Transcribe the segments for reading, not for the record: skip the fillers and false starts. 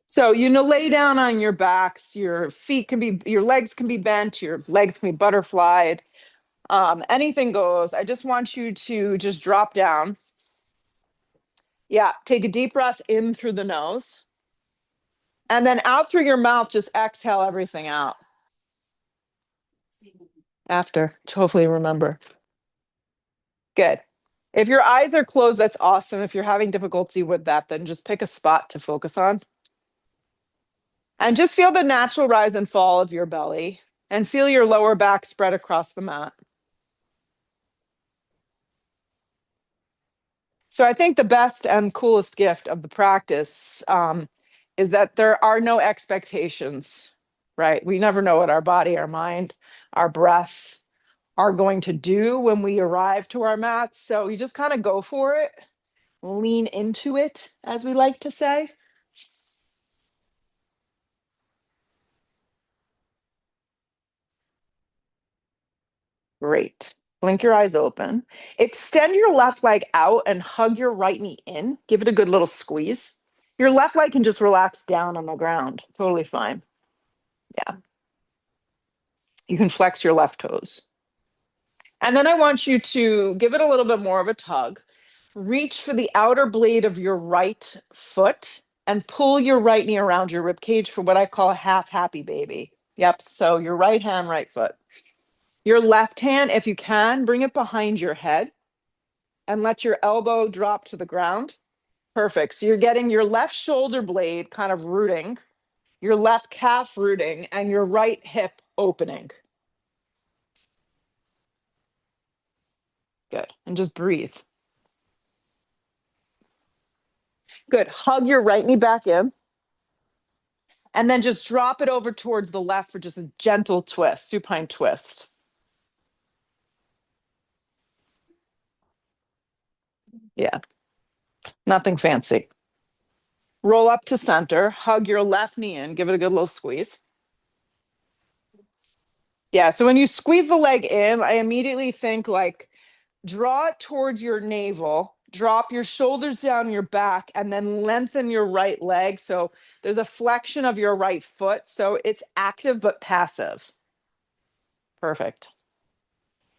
So, lay down on your backs, your legs can be bent, your legs can be butterflied, anything goes. I just want you to just drop down. Yeah, take a deep breath in through the nose and then out through your mouth, just exhale everything out after. Hopefully, remember. Good. If your eyes are closed, that's awesome. If you're having difficulty with that, then just pick a spot to focus on. And just feel the natural rise and fall of your belly and feel your lower back spread across the mat. So I think the best and coolest gift of the practice is that there are no expectations, right? We never know what our body, our mind, our breath are going to do when we arrive to our mats. So you just kind of go for it, lean into it, as we like to say. Great. Blink your eyes open. Extend your left leg out and hug your right knee in. Give it a good little squeeze. Your left leg can just relax down on the ground. Totally fine. Yeah. You can flex your left toes. And then I want you to give it a little bit more of a tug. Reach for the outer blade of your right foot and pull your right knee around your rib cage for what I call a half happy baby. Yep. So your right hand, right foot. Your left hand, if you can, bring it behind your head and let your elbow drop to the ground. Perfect. So you're getting your left shoulder blade kind of rooting, your left calf rooting, and your right hip opening. Good. And just breathe. Good. Hug your right knee back in. And then just drop it over towards the left for just a gentle twist, supine twist. Yeah. Nothing fancy. Roll up to center. Hug your left knee in. Give it a good little squeeze. Yeah. So when you squeeze the leg in, I immediately think like draw it towards your navel, drop your shoulders down your back, and then lengthen your right leg. So there's a flexion of your right foot. So it's active but passive. Perfect.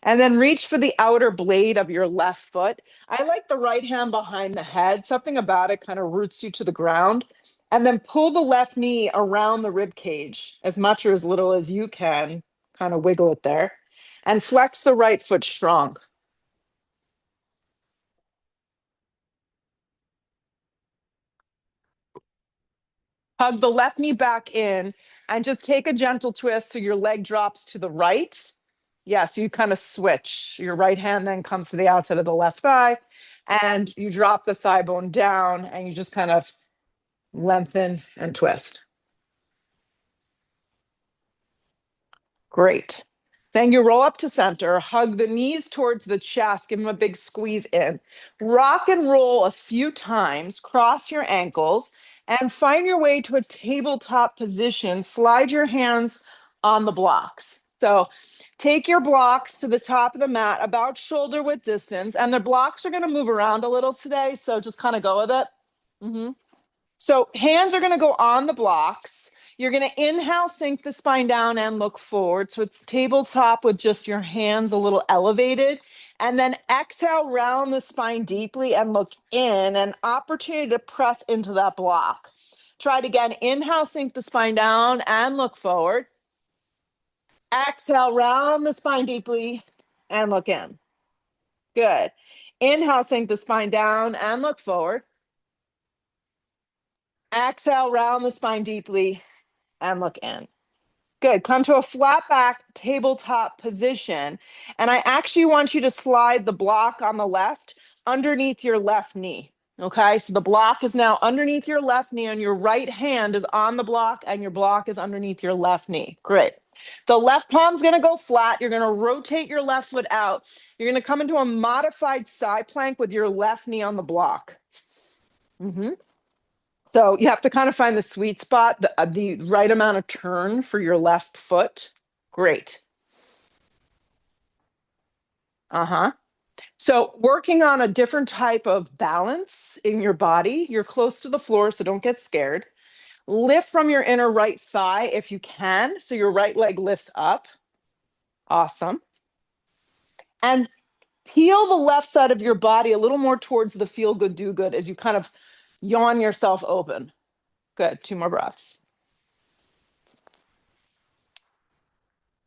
And then reach for the outer blade of your left foot. I like the right hand behind the head. Something about it kind of roots you to the ground. And then pull the left knee around the rib cage as much or as little as you can. Kind of wiggle it there. And flex the right foot strong. Hug the left knee back in and just take a gentle twist so your leg drops to the right. Yeah, so you kind of switch. Your right hand then comes to the outside of the left thigh and you drop the thigh bone down and you just kind of lengthen and twist. Great. Then you roll up to center, hug the knees towards the chest, give them a big squeeze in. Rock and roll a few times, cross your ankles, and find your way to a tabletop position. Slide your hands on the blocks. So take your blocks to the top of the mat, about shoulder width distance, and the blocks are going to move around a little today. So just kind of go with it. Mm-hmm. So hands are going to go on the blocks. You're going to inhale, sink the spine down and look forward. So it's tabletop with just your hands a little elevated. And then exhale, round the spine deeply and look in. An opportunity to press into that block. Try it again. Inhale, sink the spine down and look forward. Exhale, round the spine deeply and look in. Good. Inhale, sink the spine down and look forward. Exhale, round the spine deeply and look in. Good. Come to a flat back tabletop position. And I actually want you to slide the block on the left underneath your left knee. Okay. So the block is now underneath your left knee and your right hand is on the block and your block is underneath your left knee. Great. The left palm's going to go flat. You're going to rotate your left foot out. You're going to come into a modified side plank with your left knee on the block. Mm-hmm. So you have to kind of find the sweet spot, the right amount of turn for your left foot. Great. Uh-huh. So working on a different type of balance in your body, you're close to the floor, so don't get scared. Lift from your inner right thigh if you can. So your right leg lifts up. Awesome. And peel the left side of your body a little more towards the feel good, do good as you kind of yawn yourself open. Good. 2 more breaths.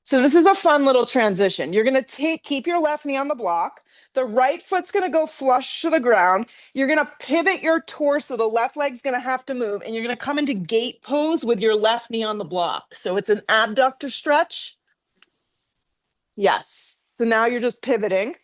So this is a fun little transition. You're going to keep your left knee on the block. The right foot's going to go flush to the ground. You're going to pivot your torso. The left leg's going to have to move, and you're going to come into gate pose with your left knee on the block. So it's an abductor stretch. Yes. So now you're just pivoting.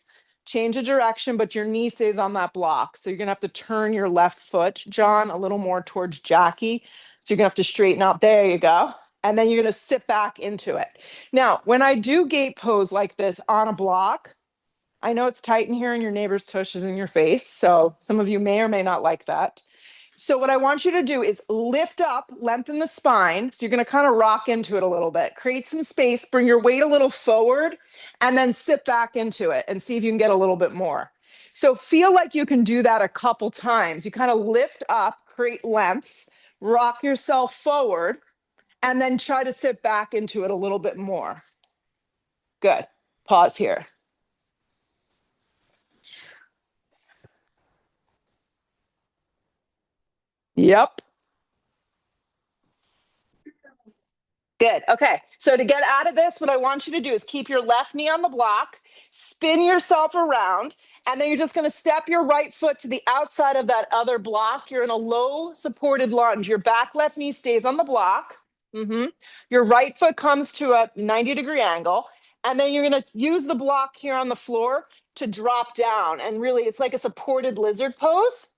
Change the direction, but your knee stays on that block. So you're going to have to turn your left foot, John, a little more towards Jackie. So you're going to have to straighten out. There you go. And then you're going to sit back into it. Now, when I do gate pose like this on a block, I know it's tight in here and your neighbor's tush is in your face. So some of you may or may not like that. So what I want you to do is lift up, lengthen the spine. So you're going to kind of rock into it a little bit, create some space, bring your weight a little forward, and then sit back into it and see if you can get a little bit more. So feel like you can do that a couple times. You kind of lift up, create length, rock yourself forward, and then try to sit back into it a little bit more. Good. Pause here. Yep. Good. Okay. So to get out of this, what I want you to do is keep your left knee on the block, spin yourself around, and then you're just going to step your right foot to the outside of that other block. You're in a low supported lunge. Your back left knee stays on the block. Your right foot comes to a 90-degree angle. And then you're going to use the block here on the floor to drop down. And really, it's like a supported lizard pose.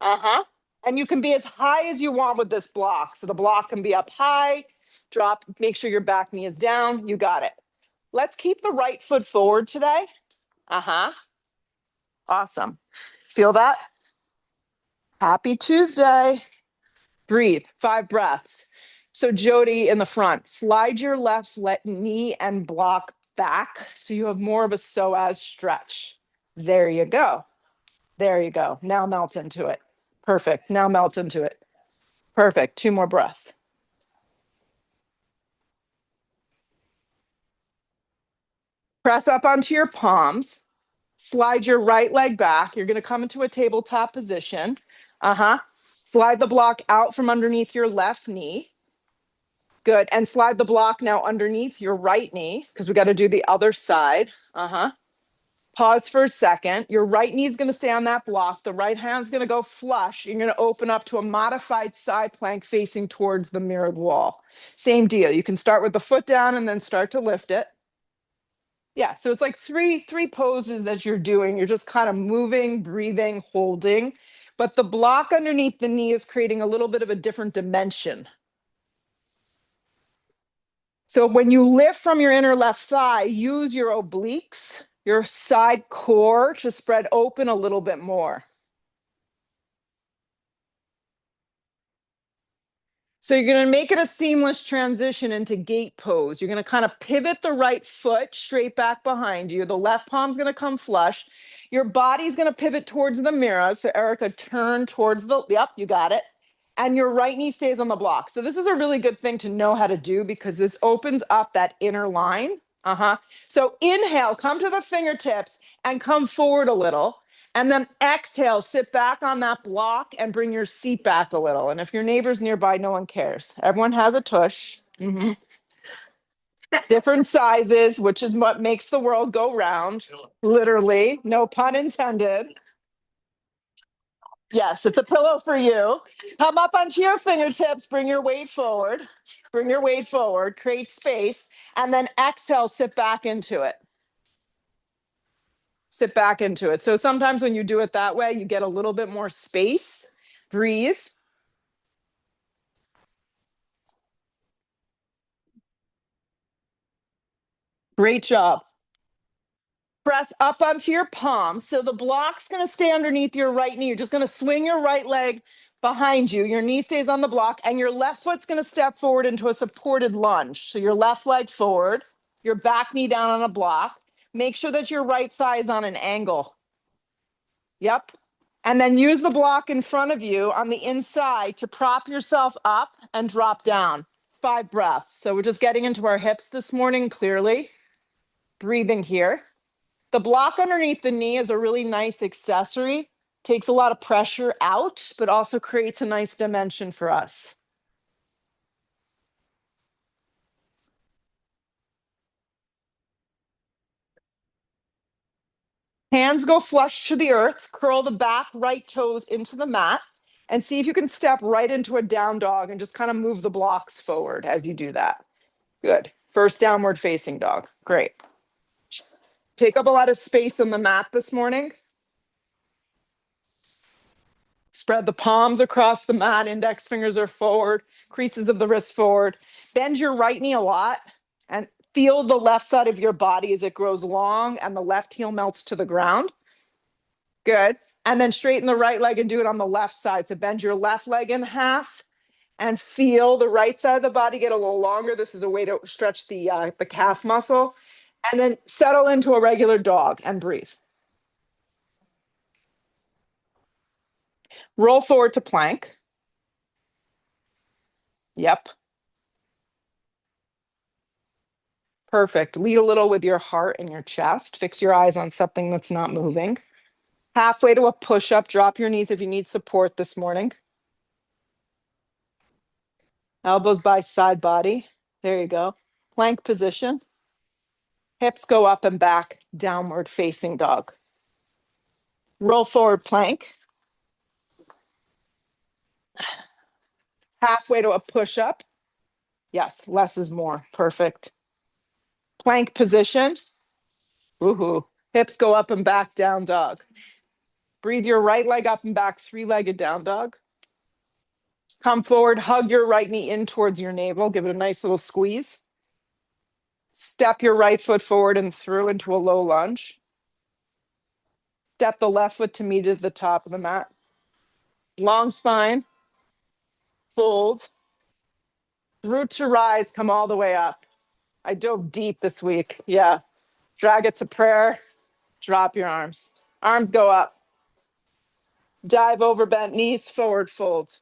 And you can be as high as you want with this block. So the block can be up high, drop, make sure your back knee is down. You got it. Let's keep the right foot forward today. Awesome. Feel that? Happy Tuesday. Breathe. 5 breaths. So Jody in the front, slide your left knee and block back so you have more of a psoas stretch. There you go. There you go. Now melt into it. Perfect. Now melt into it. Perfect. 2 more breaths. Press up onto your palms. Slide your right leg back. You're going to come into a tabletop position. Slide the block out from underneath your left knee. Good. And slide the block now underneath your right knee because we got to do the other side. Pause for a second. Your right knee is going to stay on that block. The right hand's going to go flush. You're going to open up to a modified side plank facing towards the mirrored wall. Same deal. You can start with the foot down and then start to lift it. Yeah, so it's like three poses that you're doing. You're just kind of moving, breathing, holding. But the block underneath the knee is creating a little bit of a different dimension. So when you lift from your inner left thigh, use your obliques, your side core to spread open a little bit more. So you're going to make it a seamless transition into gate pose. You're going to kind of pivot the right foot straight back behind you. The left palm's going to come flush. Your body's going to pivot towards the mirror. So Erica, turn towards the, yep, you got it. And your right knee stays on the block. So this is a really good thing to know how to do because this opens up that inner line. So inhale, come to the fingertips and come forward a little. And then exhale, sit back on that block and bring your seat back a little. And if your neighbor's nearby, no one cares. Everyone has a tush. Different sizes, which is what makes the world go round. Literally, no pun intended. Yes, it's a pillow for you. Come up onto your fingertips, bring your weight forward. Bring your weight forward, create space, and then exhale, sit back into it. Sit back into it. So sometimes when you do it that way, you get a little bit more space. Breathe. Great job. Press up onto your palms. So the block's going to stay underneath your right knee. You're just going to swing your right leg behind you. Your knee stays on the block, and your left foot's going to step forward into a supported lunge. So your left leg forward, your back knee down on a block. Make sure that your right thigh is on an angle. Yep. And then use the block in front of you on the inside to prop yourself up and drop down. 5 breaths. So we're just getting into our hips this morning clearly. Breathing here. The block underneath the knee is a really nice accessory. Takes a lot of pressure out, but also creates a nice dimension for us. Hands go flush to the earth. Curl the back right toes into the mat and see if you can step right into a down dog and just kind of move the blocks forward as you do that. Good. First downward facing dog. Great. Take up a lot of space on the mat this morning. Spread the palms across the mat. Index fingers are forward. Creases of the wrist forward. Bend your right knee a lot and feel the left side of your body as it grows long and the left heel melts to the ground. Good. And then straighten the right leg and do it on the left side. So bend your left leg in half and feel the right side of the body get a little longer. This is a way to stretch the calf muscle. And then settle into a regular dog and breathe. Roll forward to plank. Yep. Perfect. Lead a little with your heart and your chest. Fix your eyes on something that's not moving. Halfway to a push-up. Drop your knees if you need support this morning. Elbows by side body. There you go. Plank position. Hips go up and back. Downward facing dog. Roll forward plank. Halfway to a push-up. Yes, less is more. Perfect. Plank position. Woohoo. Hips go up and back, down dog. Breathe your right leg up and back, 3-legged down dog. Come forward, hug your right knee in towards your navel. Give it a nice little squeeze. Step your right foot forward and through into a low lunge. Step the left foot to meet at the top of the mat. Long spine. Fold. Root to rise, come all the way up. I dove deep this week. Yeah. Drag it to prayer. Drop your arms. Arms go up. Dive over bent knees, forward fold.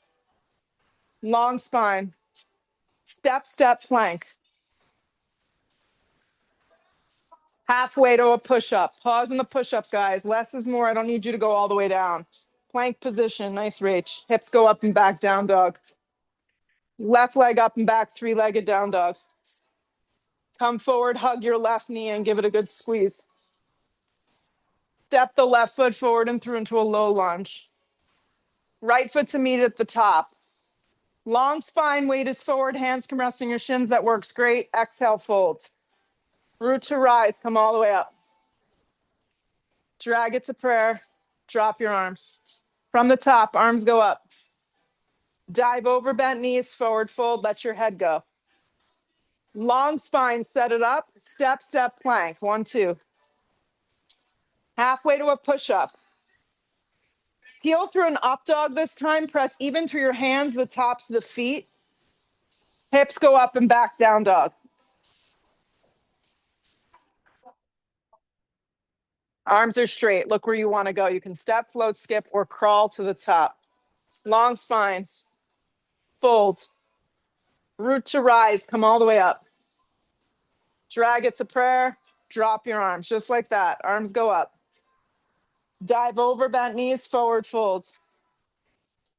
Long spine. Step, step, plank. Halfway to a push-up. Pause in the push-up, guys. Less is more. I don't need you to go all the way down. Plank position. Nice reach. Hips go up and back, down dog. Left leg up and back, 3-legged down dog. Come forward, hug your left knee and give it a good squeeze. Step the left foot forward and through into a low lunge. Right foot to meet at the top. Long spine, weight is forward, hands can rest on your shins. That works great. Exhale, fold. Root to rise, come all the way up. Drag it to prayer. Drop your arms. From the top, arms go up. Dive over bent knees, forward fold, let your head go. Long spine, set it up. Step, step, plank. 1, 2. Halfway to a push-up. Heel through an up dog this time. Press even through your hands, the tops of the feet. Hips go up and back, down dog. Arms are straight. Look where you want to go. You can step, float, skip, or crawl to the top. Long spine. Fold. Root to rise. Come all the way up. Drag it to prayer. Drop your arms just like that. Arms go up. Dive over bent knees, forward fold.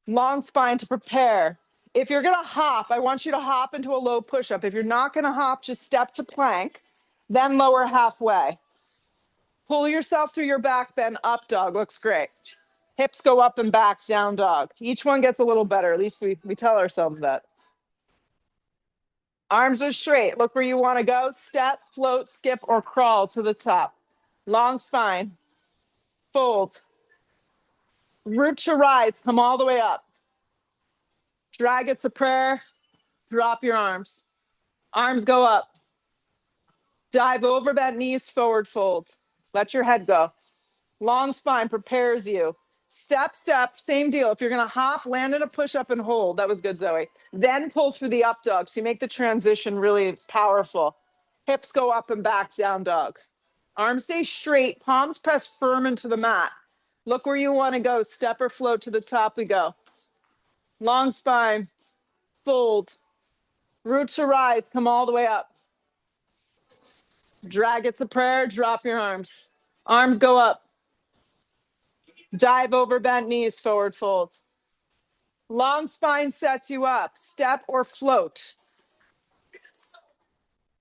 Long spine to prepare. If you're going to hop, I want you to hop into a low push-up. If you're not going to hop, just step to plank, then lower halfway. Pull yourself through your back bend, up dog. Looks great. Hips go up and back, down dog. Each one gets a little better. At least we tell ourselves that. Arms are straight. Look where you want to go. Step, float, skip, or crawl to the top. Long spine. Fold. Root to rise. Come all the way up. Drag it to prayer. Drop your arms. Arms go up. Dive over bent knees, forward fold. Let your head go. Long spine prepares you. Step, step, same deal. If you're going to hop, land in a push-up and hold. That was good, Zoe. Then pull through the up dog. So you make the transition really powerful. Hips go up and back, down dog. Arms stay straight. Palms press firm into the mat. Look where you want to go. Step or float to the top we go. Long spine, fold. Root to rise, come all the way up. Drag it to prayer, drop your arms. Arms go up. Dive over bent knees, forward fold. Long spine sets you up. Step or float.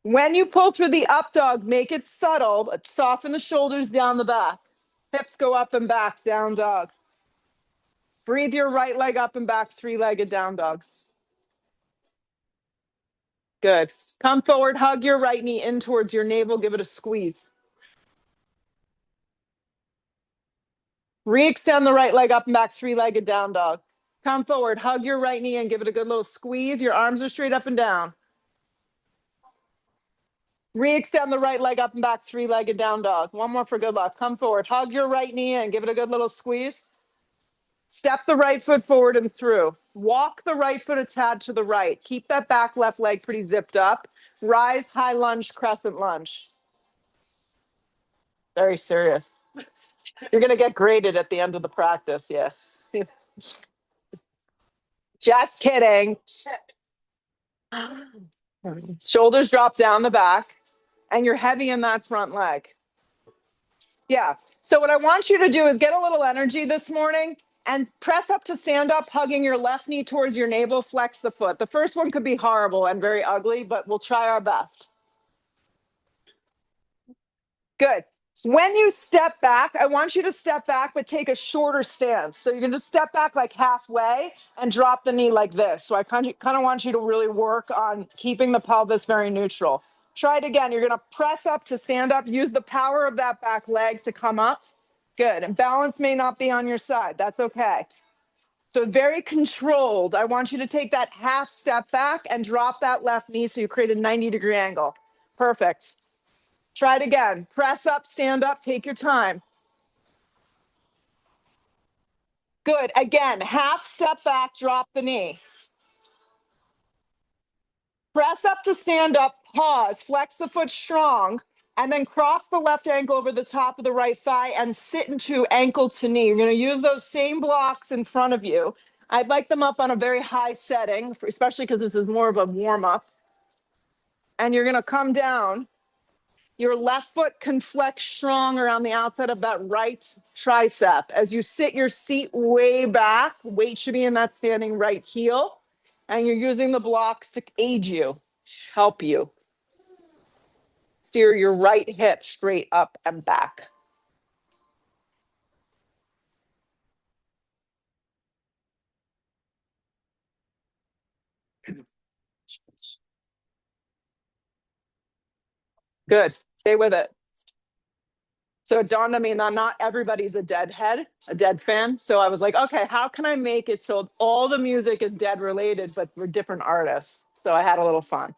When you pull through the up dog, make it subtle, but soften the shoulders down the back. Hips go up and back, down dog. Breathe your right leg up and back, three-legged down dog. Good. Come forward, hug your right knee in towards your navel, give it a squeeze. Re-extend the right leg up and back, three-legged down dog. Come forward, hug your right knee and give it a good little squeeze. Your arms are straight up and down. Re-extend the right leg up and back, three-legged down dog. One more for good luck. Come forward, hug your right knee and give it a good little squeeze. Step the right foot forward and through. Walk the right foot a tad to the right. Keep that back left leg pretty zipped up. Rise, high lunge, crescent lunge. Very serious. You're going to get graded at the end of the practice, yeah. Just kidding. Shoulders drop down the back, and you're heavy in that front leg. Yeah. So what I want you to do is get a little energy this morning and press up to stand up, hugging your left knee towards your navel, flex the foot. The first one could be horrible and very ugly, but we'll try our best. Good. When you step back, I want you to step back, but take a shorter stance. So you can just step back like halfway and drop the knee like this. So I kind of want you to really work on keeping the pelvis very neutral. Try it again. You're going to press up to stand up. Use the power of that back leg to come up. Good. And balance may not be on your side. That's okay. So very controlled. I want you to take that half step back and drop that left knee so you create a 90-degree angle. Perfect. Try it again. Press up, stand up, take your time. Good. Again, half step back, drop the knee. Press up to stand up, pause, flex the foot strong, and then cross the left ankle over the top of the right thigh and sit into ankle to knee. You're going to use those same blocks in front of you. I'd like them up on a very high setting, especially because this is more of a warm-up. And you're going to come down. Your left foot can flex strong around the outside of that right tricep. As you sit your seat way back, weight should be in that standing right heel. And you're using the blocks to aid you, help you. Steer your right hip straight up and back. Good. Stay with it. So it dawned on me that not everybody's a Deadhead, a Dead fan. So I was like, okay, how can I make it so all the music is Dead related, but we're different artists? So I had a little fun.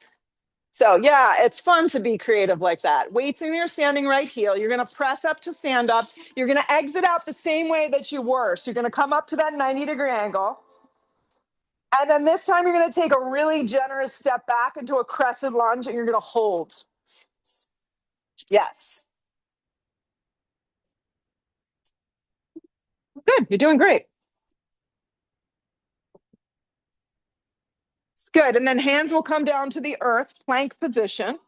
So yeah, it's fun to be creative like that. Weights in your standing right heel. You're going to press up to stand up. You're going to exit out the same way that you were. So you're going to come up to that 90-degree angle. And then this time you're going to take a really generous step back into a crescent lunge and you're going to hold. Yes. Good. You're doing great. Good. And then hands will come down to the earth, plank position.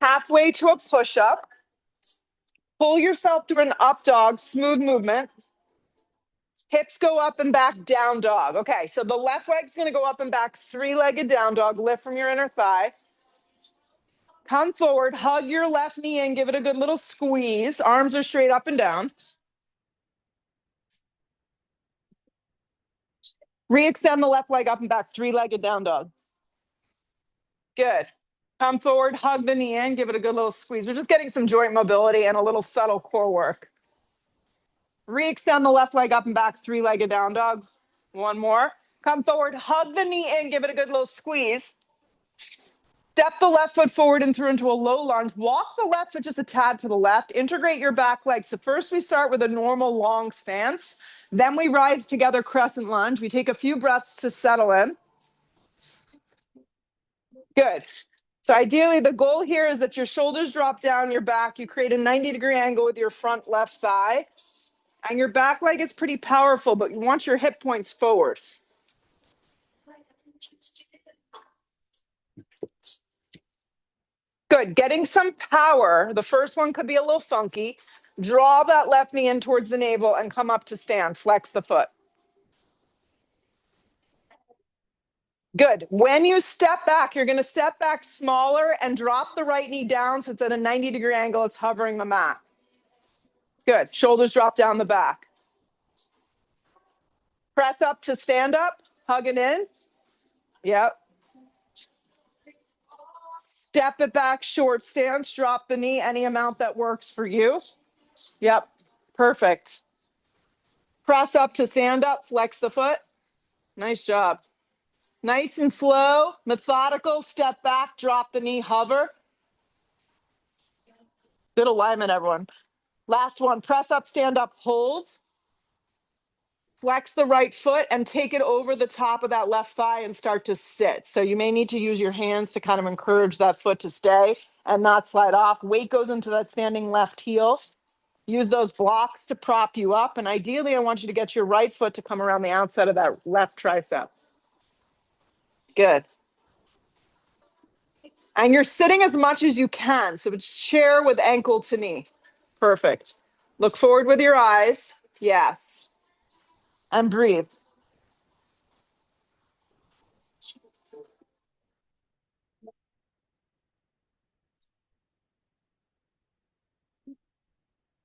Halfway to a push-up. Pull yourself to an up dog, smooth movement. Hips go up and back, down dog. Okay, so the left leg's going to go up and back, three-legged down dog. Lift from your inner thigh. Come forward, hug your left knee and give it a good little squeeze. Arms are straight up and down. Re-extend the left leg up and back, three-legged down dog. Good. Come forward, hug the knee in, give it a good little squeeze. We're just getting some joint mobility and a little subtle core work. Re-extend the left leg up and back, three-legged down dog. One more. Come forward, hug the knee in, give it a good little squeeze. Step the left foot forward and through into a low lunge. Walk the left foot just a tad to the left. Integrate your back leg. So first we start with a normal long stance. Then we rise together, crescent lunge. We take a few breaths to settle in. Good. So ideally, the goal here is that your shoulders drop down your back. You create a 90-degree angle with your front left thigh. And your back leg is pretty powerful, but you want your hip points forward. Good. Getting some power. The first one could be a little funky. Draw that left knee in towards the navel and come up to stand. Flex the foot. Good. When you step back, you're going to step back smaller and drop the right knee down so it's at a 90-degree angle. It's hovering the mat. Good. Shoulders drop down the back. Press up to stand up. Hug it in. Yep. Step it back, short stance. Drop the knee any amount that works for you. Yep. Perfect. Press up to stand up. Flex the foot. Nice job. Nice and slow, methodical, step back, drop the knee, hover. Good alignment, everyone. Last one, press up, stand up, hold. Flex the right foot and take it over the top of that left thigh and start to sit. So you may need to use your hands to kind of encourage that foot to stay and not slide off. Weight goes into that standing left heel. Use those blocks to prop you up. And ideally, I want you to get your right foot to come around the outside of that left tricep. Good. And you're sitting as much as you can. So it's chair with ankle to knee. Perfect. Look forward with your eyes. Yes. And breathe.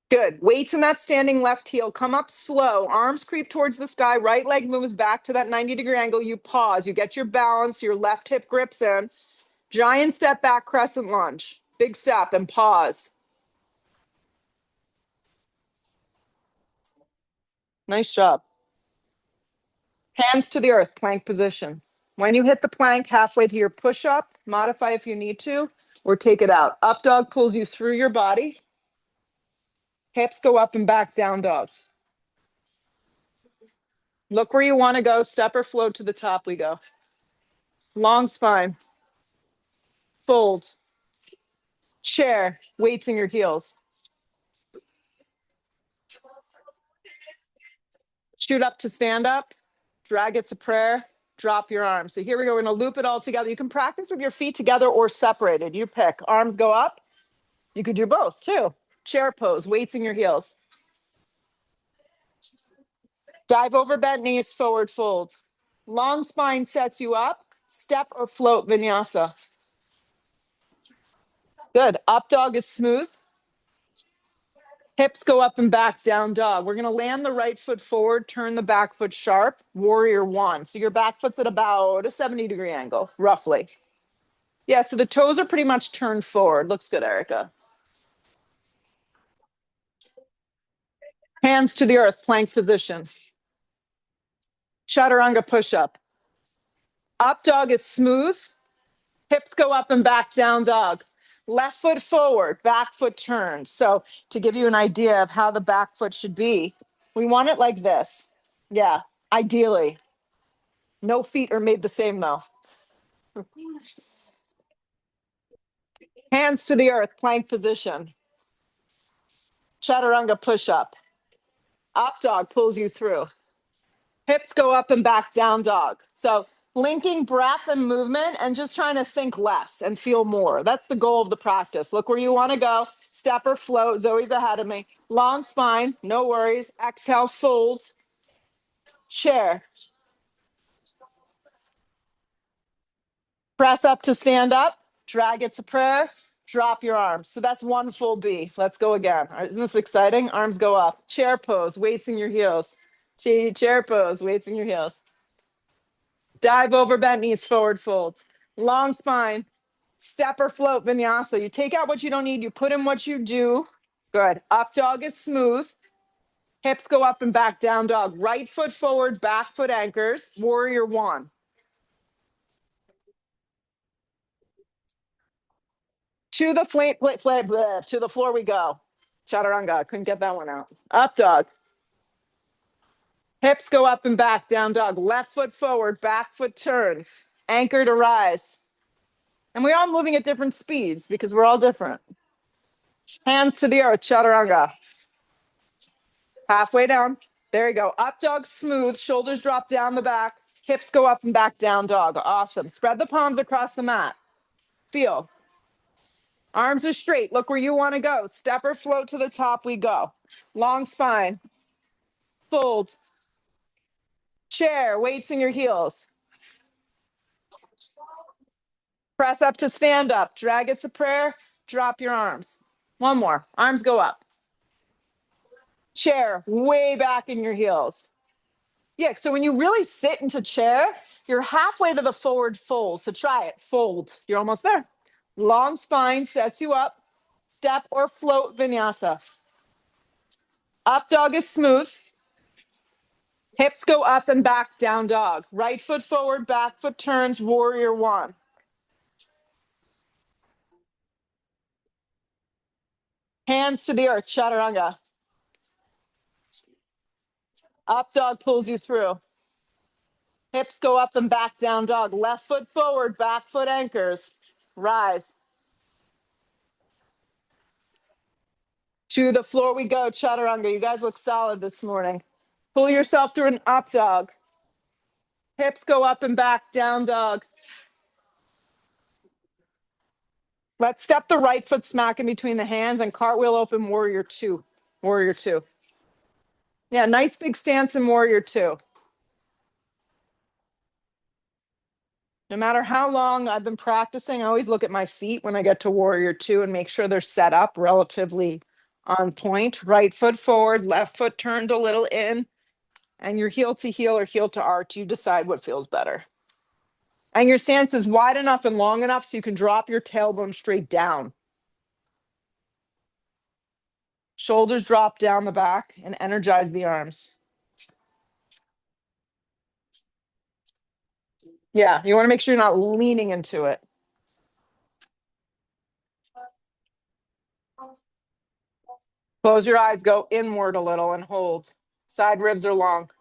Good. Weights in that standing left heel. Come up slow. Arms creep towards the sky. Right leg moves back to that 90-degree angle. You pause. You get your balance. Your left hip grips in. Giant step back, crescent lunge. Big step and pause. Nice job. Hands to the earth, plank position. When you hit the plank halfway to your push-up, modify if you need to, or take it out. Up dog pulls you through your body. Hips go up and back, down dog. Look where you want to go. Step or float to the top we go. Long spine. Fold. Chair. Weights in your heels. Shoot up to stand up. Drag it to prayer. Drop your arms. So here we go. We're going to loop it all together. You can practice with your feet together or separated. You pick. Arms go up. You could do both too. Chair pose. Weights in your heels. Dive over bent knees, forward fold. Long spine sets you up. Step or float vinyasa. Good. Up dog is smooth. Hips go up and back, down dog. We're going to land the right foot forward, turn the back foot sharp, warrior one. So your back foot's at about a 70-degree angle, roughly. Yeah, so the toes are pretty much turned forward. Looks good, Erica. Hands to the earth, plank position. Chaturanga push-up. Up dog is smooth. Hips go up and back, down dog. Left foot forward, back foot turned. So to give you an idea of how the back foot should be, we want it like this. Yeah, ideally. No feet are made the same though. Hands to the earth, plank position. Chaturanga push-up. Up dog pulls you through. Hips go up and back, down dog. So linking breath and movement and just trying to think less and feel more. That's the goal of the practice. Look where you want to go. Step or float. Zoe's ahead of me. Long spine, no worries. Exhale, fold. Chair. Press up to stand up. Drag it to prayer. Drop your arms. So that's one full B. Let's go again. Isn't this exciting? Arms go up. Chair pose, weights in your heels. Chair pose, weights in your heels. Dive over bent knees, forward fold. Long spine. Step or float vinyasa. You take out what you don't need. You put in what you do. Good. Up dog is smooth. Hips go up and back, down dog. Right foot forward, back foot anchors. Warrior one. To the to the floor we go. Chaturanga. Couldn't get that one out. Up dog. Hips go up and back, down dog. Left foot forward, back foot turns. Anchor to rise. And we're all moving at different speeds because we're all different. Hands to the earth, chaturanga. Halfway down. There you go. Up dog smooth. Shoulders drop down the back. Hips go up and back down dog. Awesome. Spread the palms across the mat. Feel. Arms are straight. Look where you want to go. Step or float to the top. We go. Long spine. Fold. Chair. Weights in your heels. Press up to stand up. Drag it to prayer. Drop your arms. One more. Arms go up. Chair. Way back in your heels. Yeah, so when you really sit into chair, you're halfway to the forward fold. So try it. Fold. You're almost there. Long spine sets you up. Step or float vinyasa. Up dog is smooth. Hips go up and back, down dog. Right foot forward, back foot turns, warrior one. Hands to the earth, chaturanga. Up dog pulls you through. Hips go up and back, down dog. Left foot forward, back foot anchors. Rise. To the floor we go, chaturanga. You guys look solid this morning. Pull yourself through an up dog. Hips go up and back, down dog. Let's step the right foot smack in between the hands and cartwheel open warrior two. Warrior two. Yeah, nice big stance in warrior two. No matter how long I've been practicing, I always look at my feet when I get to warrior two and make sure they're set up relatively on point. Right foot forward, left foot turned a little in, and your heel to heel or heel to arch. You decide what feels better. And your stance is wide enough and long enough so you can drop your tailbone straight down. Shoulders drop down the back and energize the arms. Yeah, you want to make sure you're not leaning into it. Close your eyes, go inward a little and hold. Side ribs are long.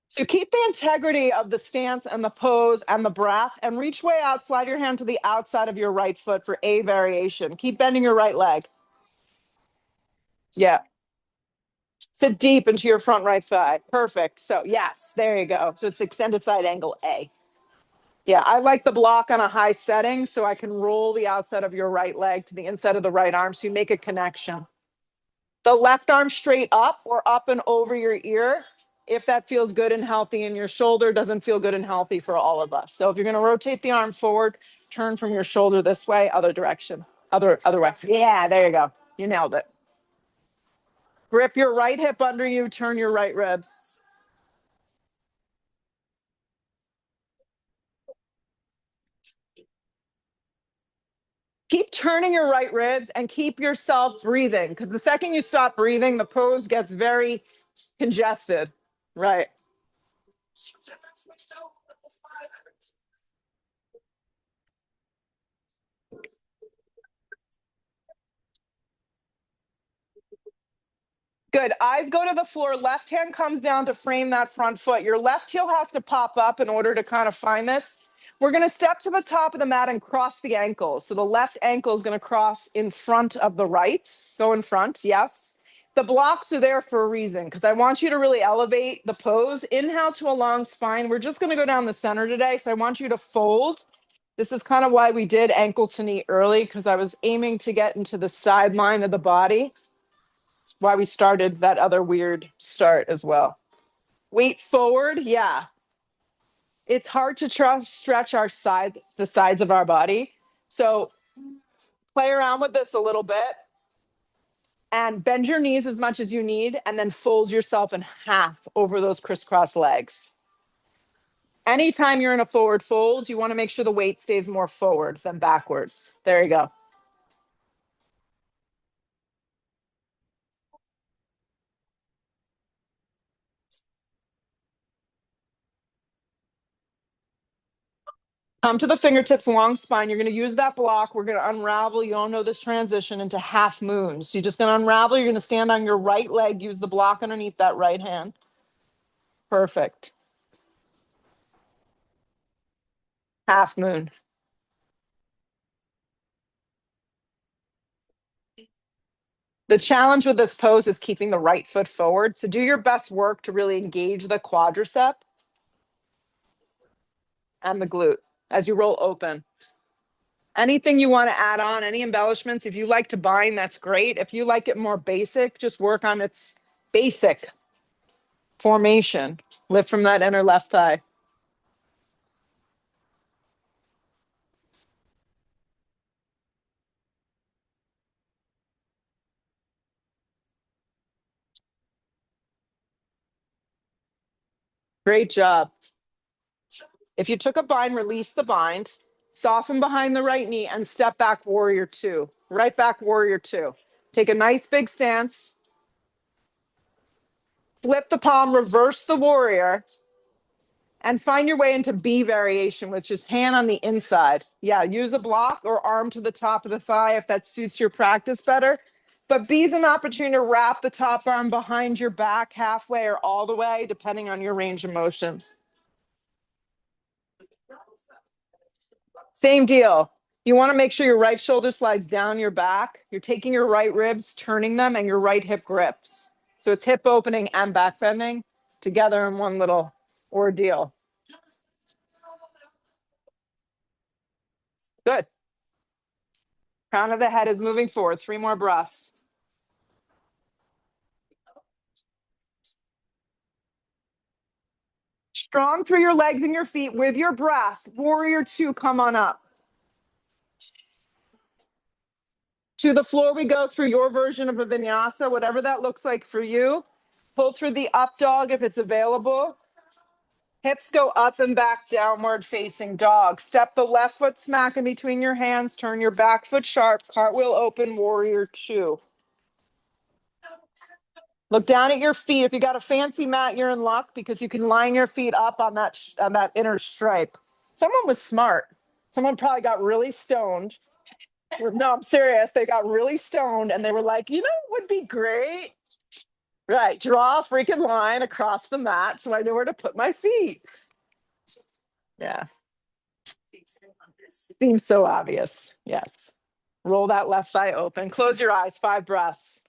So keep the integrity of the stance and the pose and the breath and reach way out. Slide your hand to the outside of your right foot for a variation. Keep bending your right leg. Yeah. Sit deep into your front right thigh. Perfect. So yes, there you go. So it's extended side angle A. Yeah, I like the block on a high setting so I can roll the outside of your right leg to the inside of the right arm so you make a connection. The left arm straight up or up and over your ear if that feels good and healthy, and your shoulder doesn't feel good and healthy for all of us. So if you're going to rotate the arm forward, turn from your shoulder this way, other direction, other way. Yeah, there you go. You nailed it. Grip your right hip under you, turn your right ribs. Keep turning your right ribs and keep yourself breathing, because the second you stop breathing, the pose gets very congested. Right. Good. Eyes go to the floor. Left hand comes down to frame that front foot. Your left heel has to pop up in order to kind of find this. We're going to step to the top of the mat and cross the ankles. So the left ankle is going to cross in front of the right. Go in front. Yes. The blocks are there for a reason because I want you to really elevate the pose. Inhale to a long spine. We're just going to go down the center today. So I want you to fold. This is kind of why we did ankle to knee early, because I was aiming to get into the sideline of the body. That's why we started that other weird start as well. Weight forward. Yeah. It's hard to stretch our the sides of our body. So play around with this a little bit and bend your knees as much as you need, and then fold yourself in half over those crisscross legs. Anytime you're in a forward fold, you want to make sure the weight stays more forward than backwards. There you go. Come to the fingertips, long spine. You're going to use that block. We're going to unravel. You all know this transition into half moons. So you're just going to unravel. You're going to stand on your right leg. Use the block underneath that right hand. Perfect. Half moon. The challenge with this pose is keeping the right foot forward. So do your best work to really engage the quadricep and the glute as you roll open. Anything you want to add on, any embellishments, if you like to bind, that's great. If you like it more basic, just work on its basic formation. Lift from that inner left thigh. Great job. If you took a bind, release the bind, soften behind the right knee and step back warrior two. Right back warrior two. Take a nice big stance. Flip the palm, reverse the warrior, and find your way into B variation, which is hand on the inside. Yeah, use a block or arm to the top of the thigh if that suits your practice better. But B is an opportunity to wrap the top arm behind your back halfway or all the way, depending on your range of motion. Same deal. You want to make sure your right shoulder slides down your back. You're taking your right ribs, turning them, and your right hip grips. So it's hip opening and back bending together in one little ordeal. Good. Crown of the head is moving forward. 3 more breaths. Strong through your legs and your feet with your breath. Warrior two, come on up. To the floor we go through your version of a vinyasa, whatever that looks like for you. Pull through the up dog if it's available. Hips go up and back, downward facing dog. Step the left foot smack in between your hands. Turn your back foot sharp. Cartwheel open, warrior two. Look down at your feet. If you got a fancy mat, you're in luck because you can line your feet up on that inner stripe. Someone was smart. Someone probably got really stoned. No, I'm serious. They got really stoned and they were like, you know, it would be great. Right. Draw a freaking line across the mat so I know where to put my feet. Yeah. Seems so obvious. Yes. Roll that left thigh open. Close your eyes. 5 breaths.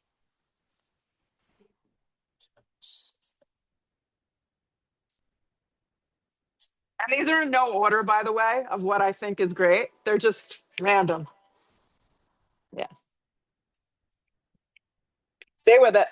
And these are in no order, by the way, of what I think is great. They're just random. Yeah. Stay with it.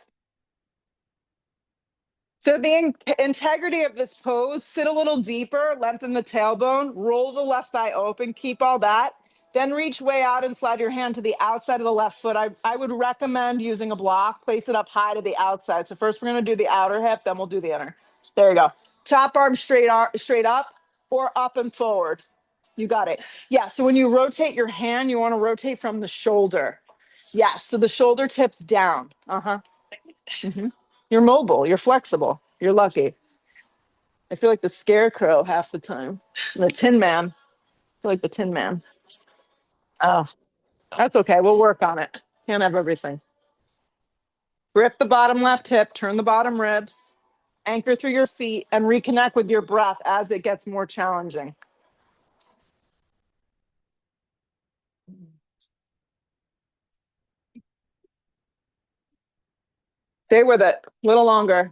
So the integrity of this pose, sit a little deeper, lengthen the tailbone, roll the left thigh open, keep all that. Then reach way out and slide your hand to the outside of the left foot. I would recommend using a block, place it up high to the outside. So first we're gonna do the outer hip, then we'll do the inner. There you go. Top arm straight up or up and forward. You got it. Yeah, so when you rotate your hand, you wanna rotate from the shoulder. Yeah, so the shoulder tips down. Uh-huh. Mm-hmm. You're mobile. You're flexible. You're lucky. I feel like the scarecrow half the time. The Tin Man. I feel like the Tin Man. Oh, that's okay. We'll work on it. Can't have everything. Grip the bottom left hip. Turn the bottom ribs. Anchor through your feet and reconnect with your breath as it gets more challenging. Stay with it. A little longer.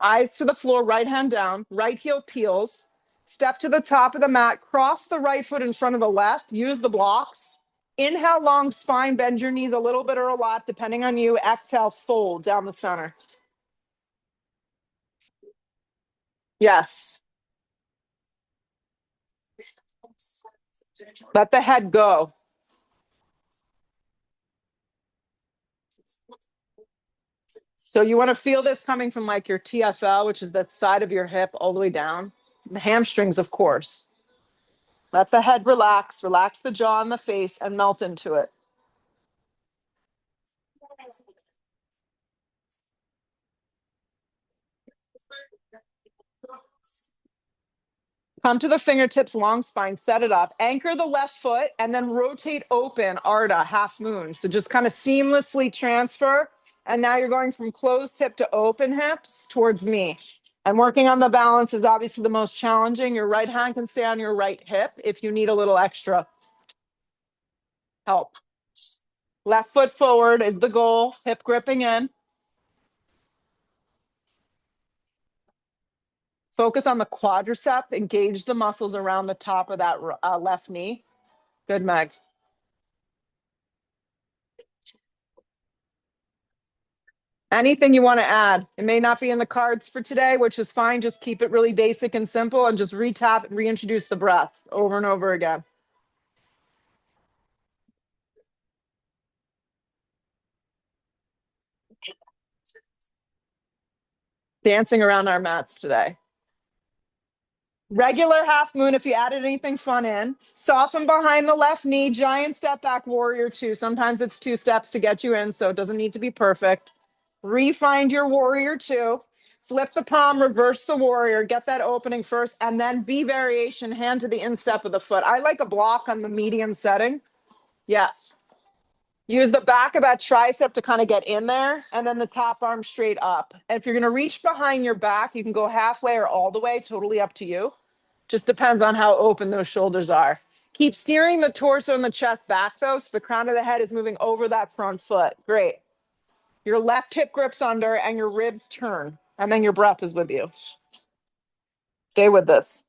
Eyes to the floor, right hand down, right heel peels. Step to the top of the mat, cross the right foot in front of the left, use the blocks. Inhale, long spine, bend your knees a little bit or a lot, depending on you. Exhale, fold down the center. Yes. Let the head go. So you want to feel this coming from like your TFL, which is that side of your hip all the way down. The hamstrings, of course. Let the head relax, relax the jaw and the face and melt into it. Come to the fingertips, long spine, set it up. Anchor the left foot and then rotate open, Ardha, half moon. So just kind of seamlessly transfer. And now you're going from closed hip to open hips towards me. And working on the balance is obviously the most challenging. Your right hand can stay on your right hip if you need a little extra help. Left foot forward is the goal, hip gripping in. Focus on the quadricep, engage the muscles around the top of that left knee. Good, Meg. Anything you want to add? It may not be in the cards for today, which is fine. Just keep it really basic and simple and just retap and reintroduce the breath over and over again. Dancing around our mats today. Regular half moon if you added anything fun in. Soften behind the left knee, giant step back, warrior two. Sometimes it's 2 steps to get you in, so it doesn't need to be perfect. Refind your warrior two. Flip the palm, reverse the warrior, get that opening first, and then B variation, hand to the instep of the foot. I like a block on the medium setting. Yes. Use the back of that tricep to kind of get in there, and then the top arm straight up. And if you're going to reach behind your back, you can go halfway or all the way, totally up to you. Just depends on how open those shoulders are. Keep steering the torso and the chest back though, so the crown of the head is moving over that front foot. Great. Your left hip grips under and your ribs turn, and then your breath is with you. Stay with this.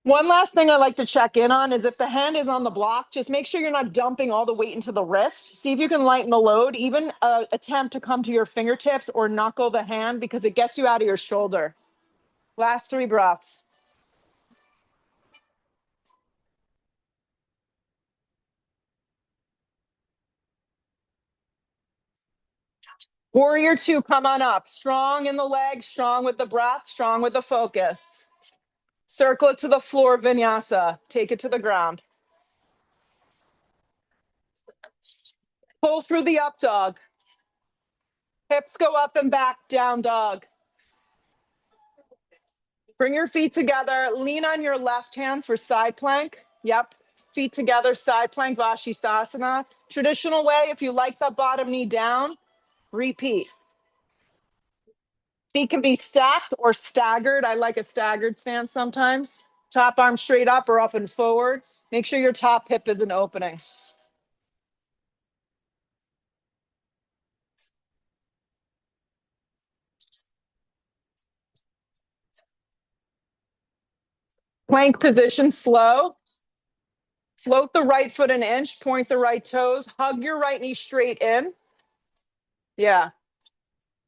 One last thing I like to check in on is if the hand is on the block, just make sure you're not dumping all the weight into the wrist. See if you can lighten the load, even attempt to come to your fingertips or knuckle the hand because it gets you out of your shoulder. Last 3 breaths. Warrior two, come on up. Strong in the leg, strong with the breath, strong with the focus. Circle it to the floor, vinyasa. Take it to the ground. Pull through the up dog. Hips go up and back, down dog. Bring your feet together. Lean on your left hand for side plank. Yep. Feet together, side plank, Vashisthasana. Traditional way, if you like the bottom knee down, repeat. Feet can be stacked or staggered. I like a staggered stance sometimes. Top arm straight up or up and forward. Make sure your top hip is an opening. Plank position, slow. Float the right foot an inch, point the right toes, hug your right knee straight in. Yeah.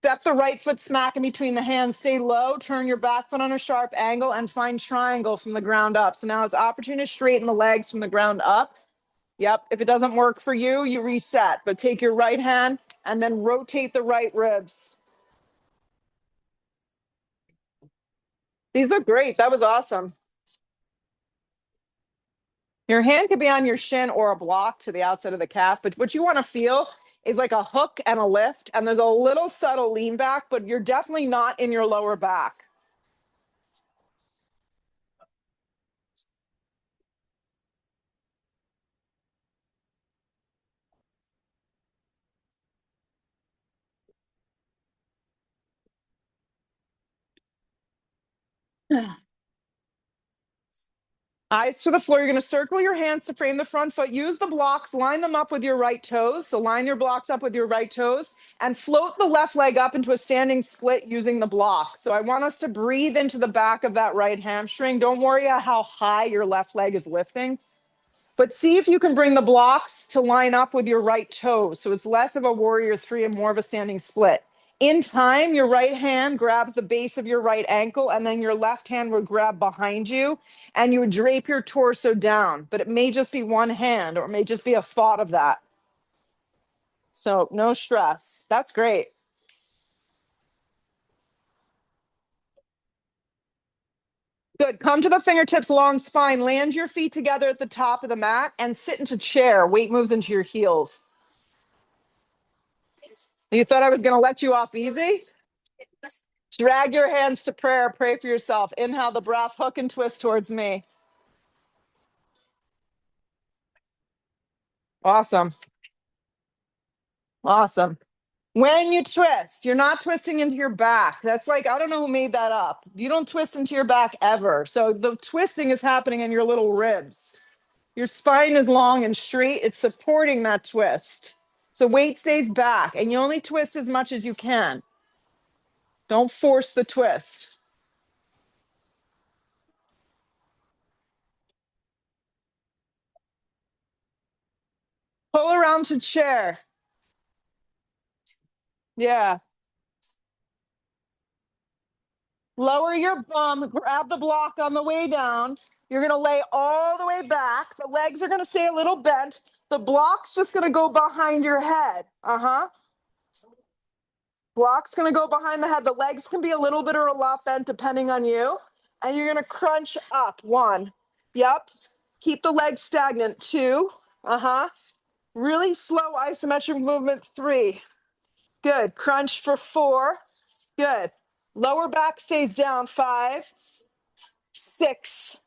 Step the right foot smack in between the hands, stay low, turn your back foot on a sharp angle and find triangle from the ground up. So now it's opportunity to straighten the legs from the ground up. Yep. If it doesn't work for you, you reset, but take your right hand and then rotate the right ribs. These look great. That was awesome. Your hand could be on your shin or a block to the outside of the calf, but what you want to feel is like a hook and a lift, and there's a little subtle lean back, but you're definitely not in your lower back. Eyes to the floor. You're going to circle your hands to frame the front foot. Use the blocks, line them up with your right toes. So line your blocks up with your right toes and float the left leg up into a standing split using the block. So I want us to breathe into the back of that right hamstring. Don't worry about how high your left leg is lifting, but see if you can bring the blocks to line up with your right toes. So it's less of a warrior three and more of a standing split. In time, your right hand grabs the base of your right ankle, and then your left hand would grab behind you, and you would drape your torso down. But it may just be one hand, or it may just be a thought of that. So no stress. That's great. Good. Come to the fingertips, long spine. Land your feet together at the top of the mat and sit into chair. Weight moves into your heels. You thought I was going to let you off easy? Drag your hands to prayer. Pray for yourself. Inhale the breath, hook and twist towards me. Awesome. Awesome. When you twist, you're not twisting into your back. That's like, I don't know who made that up. You don't twist into your back ever. So the twisting is happening in your little ribs. Your spine is long and straight. It's supporting that twist. So weight stays back and you only twist as much as you can. Don't force the twist. Pull around to chair. Yeah. Lower your bum, grab the block on the way down. You're going to lay all the way back. The legs are going to stay a little bent. The block's just going to go behind your head. Uh-huh. Block's going to go behind the head. The legs can be a little bit or a lot bent depending on you. And you're going to crunch up. 1. Yep. Keep the legs stagnant. 2. Uh-huh. Really slow isometric movement. 3. Good. Crunch for 4. Good. Lower back stays down. 5. 6.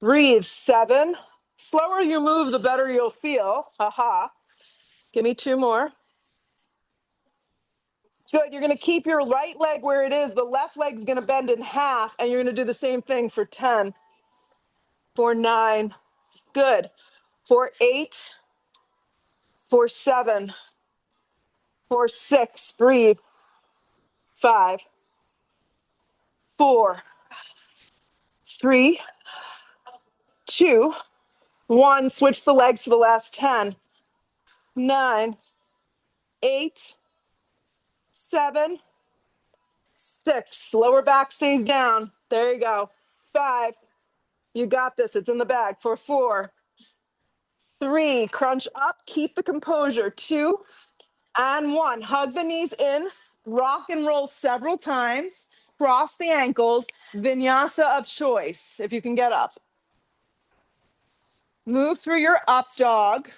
Breathe. 7. Slower you move, the better you'll feel. Haha. Give me 2 more. Good. You're going to keep your right leg where it is. The left leg's going to bend in half, and you're going to do the same thing for 10, for 9. Good. For 8, for 7, for 6. Breathe. 5, 4, 3, 2, 1. Switch the legs for the last 10, 9, 8, 7, 6. Lower back stays down. There you go. 5. You got this. It's in the bag. For 4, 3. Crunch up. Keep the composure. 2 and 1. Hug the knees in. Rock and roll several times. Cross the ankles. Vinyasa of choice, if you can get up. Move through your up dog.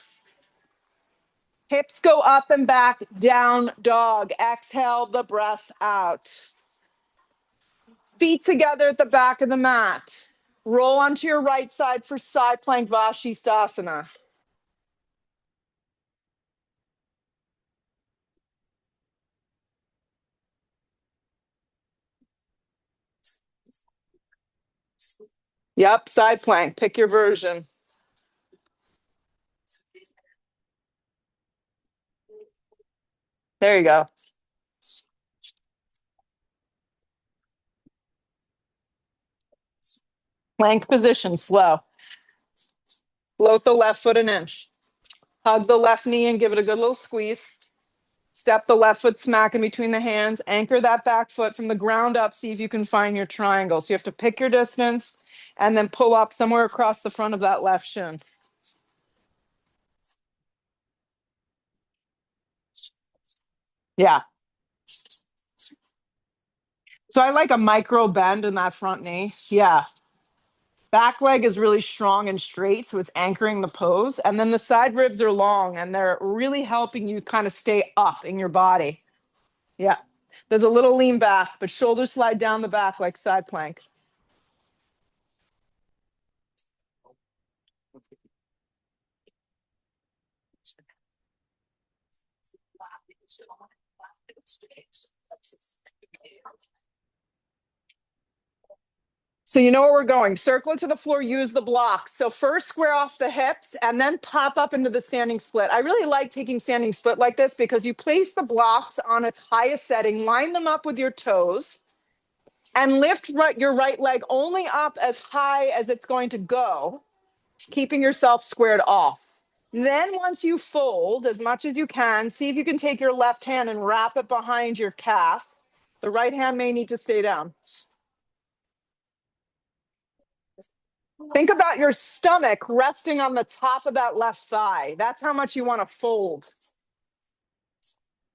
Hips go up and back. Down dog. Exhale the breath out. Feet together at the back of the mat. Roll onto your right side for side plank Vashisthasana. Yep, side plank. Pick your version. There you go. Plank position, slow. Float the left foot an inch. Hug the left knee and give it a good little squeeze. Step the left foot smack in between the hands. Anchor that back foot from the ground up. See if you can find your triangle. So you have to pick your distance and then pull up somewhere across the front of that left shin. Yeah. So I like a micro bend in that front knee. Yeah. Back leg is really strong and straight, so it's anchoring the pose. And then the side ribs are long and they're really helping you kind of stay up in your body. Yeah. There's a little lean back, but shoulders slide down the back like side plank. So you know where we're going. Circle it to the floor, use the blocks. So first square off the hips and then pop up into the standing split. I really like taking standing split like this because you place the blocks on its highest setting, line them up with your toes, and lift your right leg only up as high as it's going to go, keeping yourself squared off. Then once you fold as much as you can, see if you can take your left hand and wrap it behind your calf. The right hand may need to stay down. Think about your stomach resting on the top of that left thigh. That's how much you want to fold.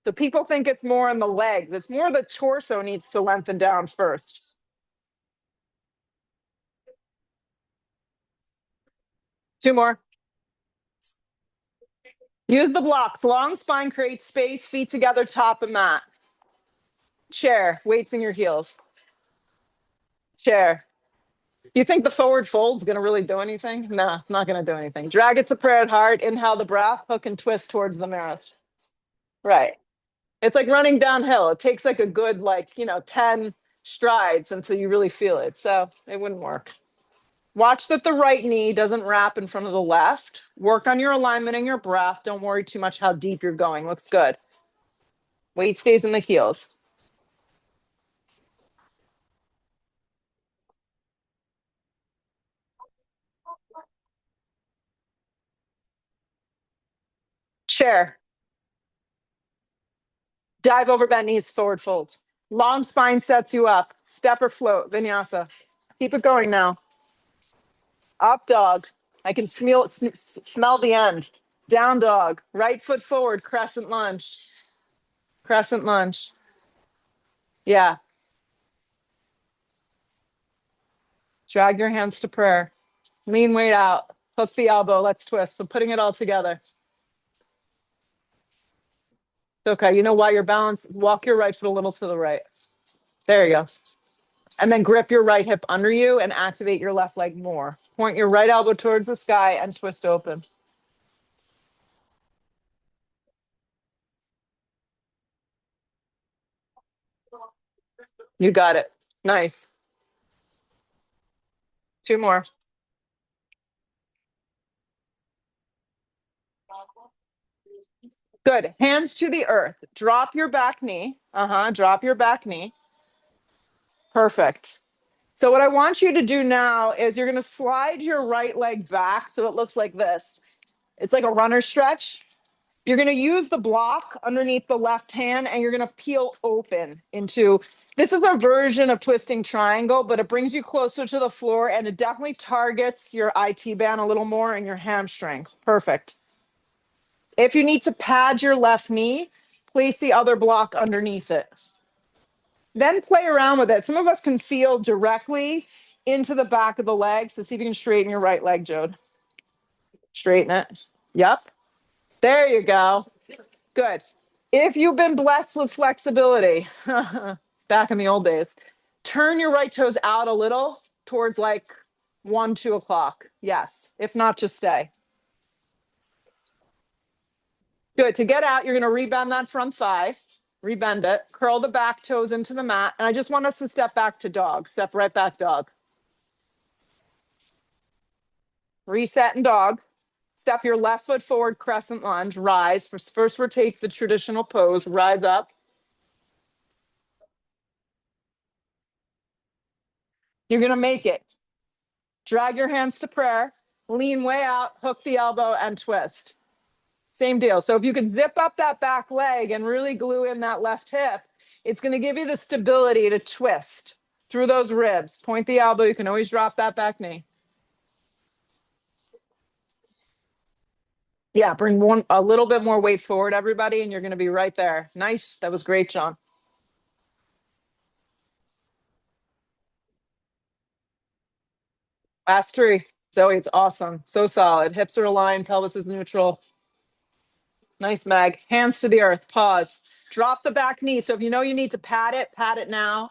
So people think it's more in the legs. It's more the torso needs to lengthen down first. Two more. Use the blocks. Long spine creates space, feet together, top of mat. Chair, weights in your heels. Chair. You think the forward fold's going to really do anything? No, it's not going to do anything. Drag it to prayer at heart. Inhale the breath. Hook and twist towards the mirror. Right. It's like running downhill. It takes like a good, like, 10 strides until you really feel it. So it wouldn't work. Watch that the right knee doesn't wrap in front of the left. Work on your alignment and your breath. Don't worry too much how deep you're going. Looks good. Weight stays in the heels. Chair. Dive over bent knees, forward fold. Long spine sets you up. Step or float, vinyasa. Keep it going now. Up dog. I can smell the end. Down dog. Right foot forward, crescent lunge. Crescent lunge. Yeah. Drag your hands to prayer. Lean weight out. Hook the elbow. Let's twist. But putting it all together. It's okay. You know why you're balanced? Walk your right foot a little to the right. There you go. And then grip your right hip under you and activate your left leg more. Point your right elbow towards the sky and twist open. You got it. Nice. Two more. Good. Hands to the earth. Drop your back knee. Drop your back knee. Perfect. So what I want you to do now is you're going to slide your right leg back so it looks like this. It's like a runner stretch. You're going to use the block underneath the left hand and you're going to peel open into this is a version of twisting triangle, but it brings you closer to the floor and it definitely targets your IT band a little more and your hamstring. Perfect. If you need to pad your left knee, place the other block underneath it. Then play around with it. Some of us can feel directly into the back of the leg. So see if you can straighten your right leg, Jode. Straighten it. Yep. There you go. Good. If you've been blessed with flexibility, back in the old days, turn your right toes out a little towards like 1, 2 o'clock. Yes. If not, just stay. Good. To get out, you're going to rebend that front thigh. Rebend it. Curl the back toes into the mat. And I just want us to step back to dog. Step right back, dog. Reset and dog. Step your left foot forward, crescent lunge, rise. First rotate the traditional pose, rise up. You're going to make it. Drag your hands to prayer, lean way out, hook the elbow, and twist. Same deal. So if you can zip up that back leg and really glue in that left hip, it's going to give you the stability to twist through those ribs. Point the elbow. You can always drop that back knee. Yeah, bring a little bit more weight forward, everybody, and you're going to be right there. Nice. That was great, John. Last three. Zoe, it's awesome. So solid. Hips are aligned. Pelvis is neutral. Nice, Meg. Hands to the earth. Pause. Drop the back knee. So if you know you need to pat it now.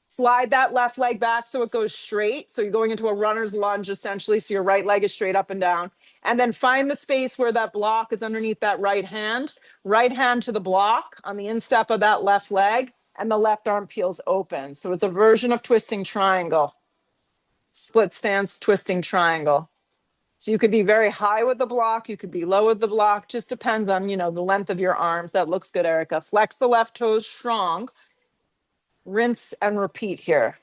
Slide that left leg back so it goes straight. So you're going into a runner's lunge essentially. So your right leg is straight up and down. And then find the space where that block is underneath that right hand. Right hand to the block on the instep of that left leg. And the left arm peels open. So it's a version of twisting triangle. Split stance, twisting triangle. So you could be very high with the block. You could be low with the block. Just depends on, the length of your arms. That looks good, Erica. Flex the left toes strong. Rinse and repeat here.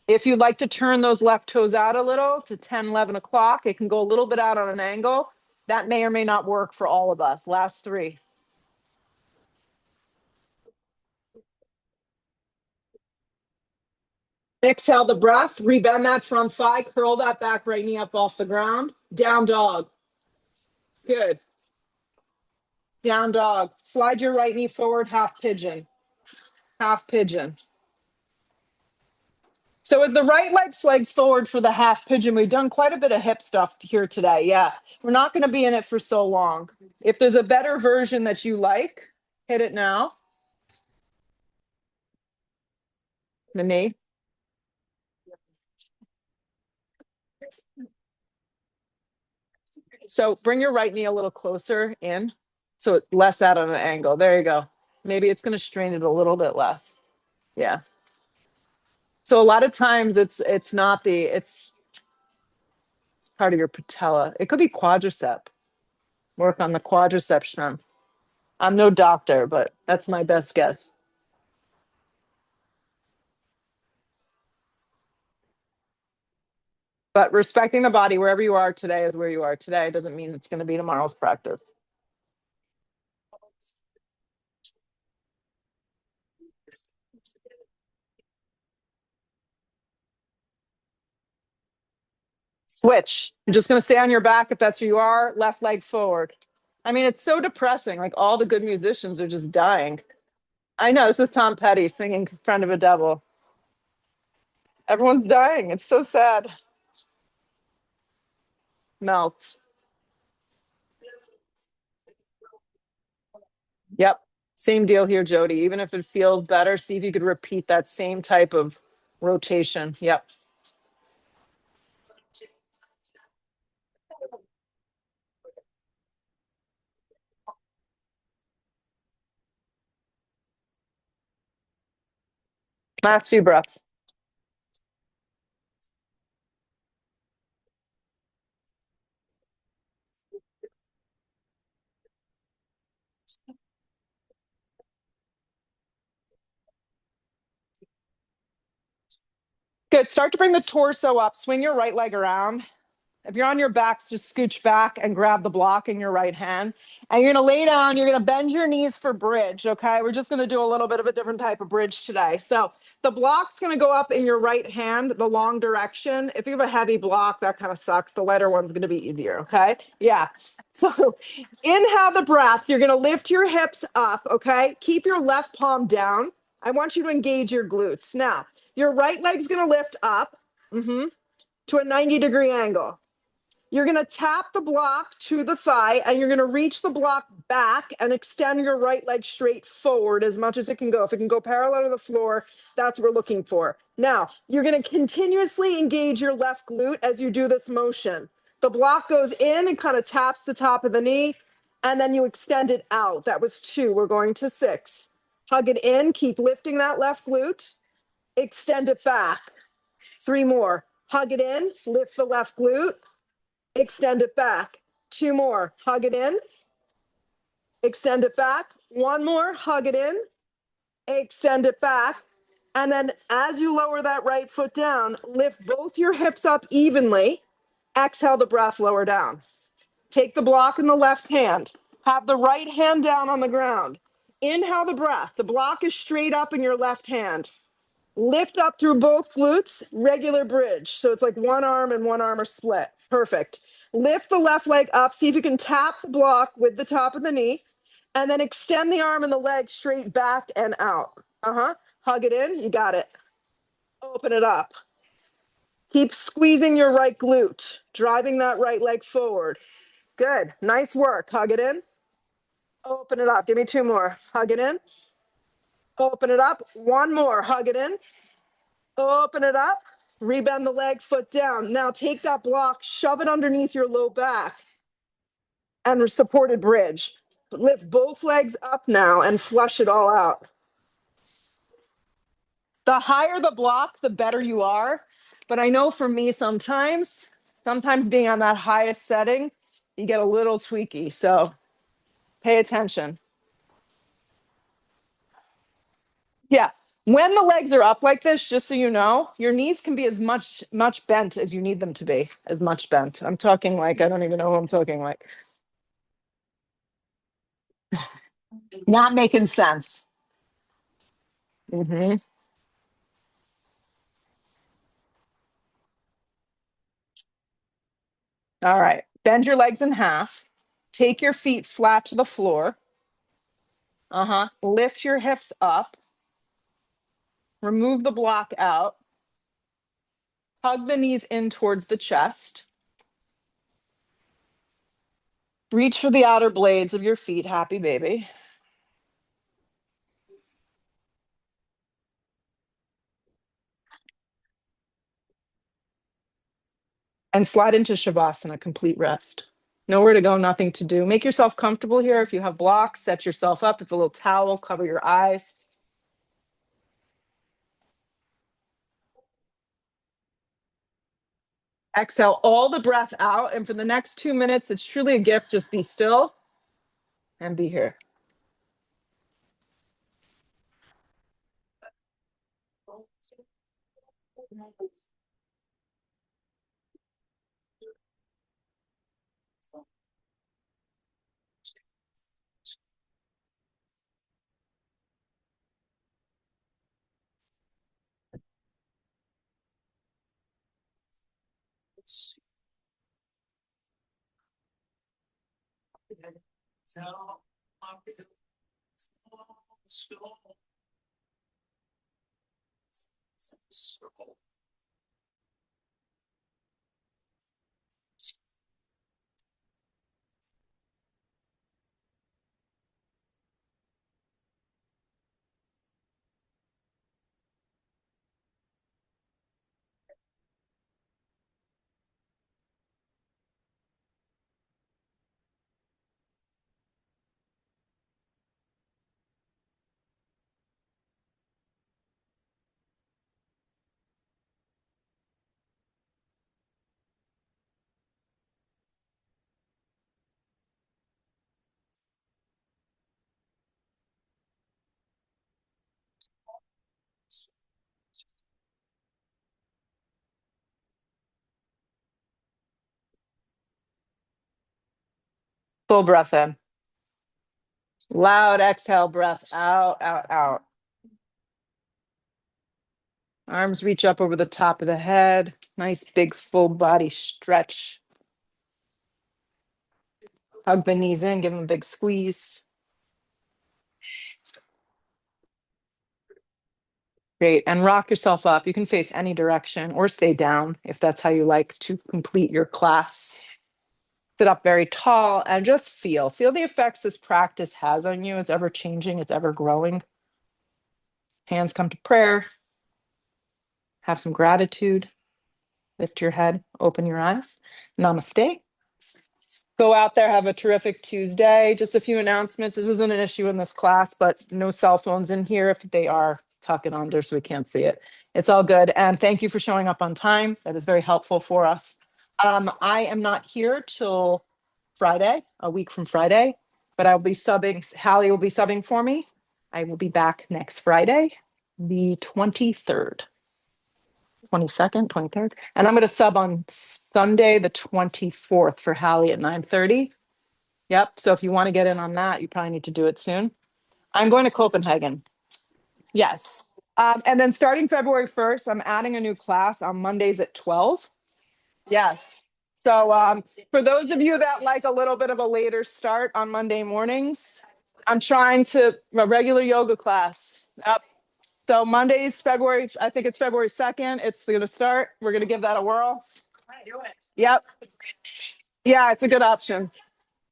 If you'd like to turn those left toes out a little to 10, 11 o'clock, it can go a little bit out on an angle. That may or may not work for all of us. Last three. Exhale the breath. Rebend that front thigh. Curl that back right knee up off the ground. Down dog. Good. Down dog. Slide your right knee forward, half pigeon. Half pigeon. So as the right leg legs forward for the half pigeon, we've done quite a bit of hip stuff here today. Yeah, we're not going to be in it for so long. If there's a better version that you like, hit it now. The knee. So bring your right knee a little closer in. So it's less out of an angle. There you go. Maybe it's going to strain it a little bit less. Yeah. So a lot of times it's not the it's part of your patella. It could be quadricep. Work on the quadricep strength. I'm no doctor, but that's my best guess. But respecting the body wherever you are today is where you are today. Doesn't mean it's going to be tomorrow's practice. Switch. You're just going to stay on your back if that's who you are. Left leg forward. I mean, it's so depressing. Like all the good musicians are just dying. I know this is Tom Petty singing in front of a devil. Everyone's dying. It's so sad. Melt. Yep. Same deal here, Jody. Even if it feels better, see if you could repeat that same type of rotation. Yep. Last few breaths. Good. Start to bring the torso up. Swing your right leg around. If you're on your backs, just scooch back and grab the block in your right hand. And you're going to lay down. You're going to bend your knees for bridge. Okay. We're just going to do a little bit of a different type of bridge today. So the block's going to go up in your right hand, the long direction. If you have a heavy block, that kind of sucks. The lighter one's going to be easier. Okay. Yeah. So inhale the breath. You're going to lift your hips up. Okay. Keep your left palm down. I want you to engage your glutes. Now, your right leg's going to lift up to a 90-degree angle. You're going to tap the block to the thigh and you're going to reach the block back and extend your right leg straight forward as much as it can go. If it can go parallel to the floor, that's what we're looking for. Now, you're going to continuously engage your left glute as you do this motion. The block goes in and kind of taps the top of the knee, and then you extend it out. That was 2. We're going to 6. Hug it in. Keep lifting that left glute. Extend it back. 3 more. Hug it in. Lift the left glute. Extend it back. 2 more. Hug it in. Extend it back. 1 more. Hug it in. Extend it back. And then as you lower that right foot down, lift both your hips up evenly. Exhale the breath, lower down. Take the block in the left hand. Have the right hand down on the ground. Inhale the breath. The block is straight up in your left hand. Lift up through both glutes, regular bridge. So it's like one arm and one arm are split. Perfect. Lift the left leg up. See if you can tap the block with the top of the knee. And then extend the arm and the leg straight back and out. Hug it in. You got it. Open it up. Keep squeezing your right glute, driving that right leg forward. Good. Nice work. Hug it in. Open it up. Give me 2 more. Hug it in. Open it up. 1 more. Hug it in. Open it up, rebend the leg, foot down. Now take that block, shove it underneath your low back and supported bridge. Lift both legs up now and flush it all out. The higher the block, the better you are. But I know for me, sometimes being on that highest setting, you get a little tweaky. So pay attention. Yeah. When the legs are up like this, just so you know, your knees can be as much bent as you need them to be, as much bent. I'm talking like, I don't even know who I'm talking like. Not making sense. Hmm. All right. Bend your legs in half. Take your feet flat to the floor. Lift your hips up. Remove the block out. Hug the knees in towards the chest. Reach for the outer blades of your feet. Happy baby. And slide into Shavasana, complete rest. Nowhere to go, nothing to do. Make yourself comfortable here. If you have blocks, set yourself up with a little towel, cover your eyes. Exhale all the breath out. And for the next 2 minutes, it's truly a gift. Just be still and be here. Full breath in. Loud exhale, breath out, out, out. Arms reach up over the top of the head. Nice big full body stretch. Hug the knees in, give them a big squeeze. Great. And rock yourself up. You can face any direction or stay down if that's how you like to complete your class. Sit up very tall and just feel the effects this practice has on you. It's ever changing, it's ever growing. Hands come to prayer. Have some gratitude. Lift your head, open your eyes. Namaste. Go out there, have a terrific Tuesday. Just a few announcements. This isn't an issue in this class, but no cell phones in here. If they are, tuck it under so we can't see it. It's all good. And thank you for showing up on time. That is very helpful for us. I am not here till Friday, a week from Friday, but I'll be subbing. Hallie will be subbing for me. I will be back next Friday, the 23rd. 22nd, 23rd. And I'm going to sub on Sunday, the 24th for Hallie at 9:30. Yep. So if you want to get in on that, you probably need to do it soon. I'm going to Copenhagen. Yes. And then starting February 1st, I'm adding a new class on Mondays at 12. Yes. So for those of you that like a little bit of a later start on Monday mornings, I'm trying to a regular yoga class. Yep. So Monday's February, I think it's February 2nd. It's going to start. We're going to give that a whirl. Yep. Yeah, it's a good option.